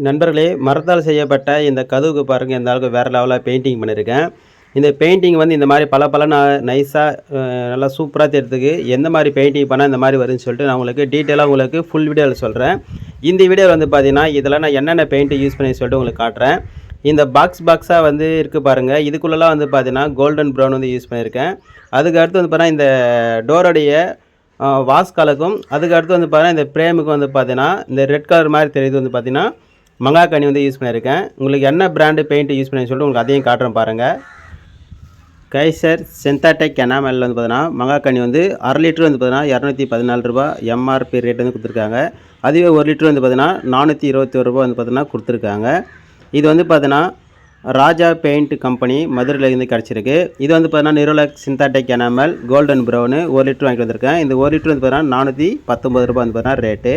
நண்பர்களே, மரத்தால் செய்யப்பட்ட இந்த கதவுக்கு பாருங்கள், எந்த அளவுக்கு வேறு லெவலில் பெயிண்டிங் பண்ணியிருக்கேன். இந்த பெயிண்டிங் வந்து இந்த மாதிரி பளபளன்னு நைஸாக நல்லா சூப்பராக தெரிகிறதுக்கு எந்த மாதிரி பெயிண்டிங் பண்ணால் இந்த மாதிரி வருதுன்னு சொல்லிட்டு நான் உங்களுக்கு டீட்டெயிலாக உங்களுக்கு ஃபுல் வீடியோவில் சொல்கிறேன். இந்த வீடியோவில் வந்து பார்த்தீங்கன்னா, இதில் நான் என்னென்ன பெயிண்ட்டு யூஸ் பண்ணி சொல்லிட்டு உங்களுக்கு காட்டுறேன். இந்த பாக்ஸாக வந்து இருக்குது பாருங்கள். இதுக்குள்ளெல்லாம் வந்து பார்த்தீங்கன்னா கோல்டன் ப்ரௌன் வந்து யூஸ் பண்ணியிருக்கேன். அதுக்கு அடுத்து வந்து பார்த்தீங்கன்னா இந்த டோரோடைய வாஸ்காலுக்கும், அதுக்கு அடுத்து வந்து பார்த்தீங்கன்னா இந்த ஃப்ரேமுக்கும் வந்து பார்த்தீங்கன்னா இந்த ரெட் கலர் மாதிரி தெரியுது வந்து பார்த்தீங்கன்னா மங்காக்கனி வந்து யூஸ் பண்ணியிருக்கேன். உங்களுக்கு என்ன பிராண்டு பெயிண்ட் யூஸ் பண்ணி சொல்லிட்டு உங்களுக்கு அதையும் காட்டுறேன் பாருங்கள். கைசர் சிந்தட்டிக் எனாமல் வந்து பார்த்தீங்கன்னா மங்காக்கனி வந்து 1/2 லிட்டர் வந்து பார்த்தீங்கன்னா ரூ. 214 எம்ஆர்பி ரேட் வந்து கொடுத்துருக்காங்க. அதுவே 1 லிட்டர் வந்து பார்த்தீங்கன்னா ரூ. 421 வந்து பார்த்தீங்கன்னா கொடுத்துருக்காங்க. இது வந்து பார்த்தீங்கன்னா ராஜா பெயிண்ட் கம்பெனி மதுரையிலேருந்து கிடச்சிருக்கு. இது வந்து பார்த்தீங்கன்னா Nerolac synthetic enamel golden brown 1 litre வாங்கிட்டு வந்திருக்கேன். இந்த 1 லிட்டர் வந்து பார்த்தீங்கன்னா ரூ. 419 வந்து பார்த்தீங்கன்னா ரேட்டு.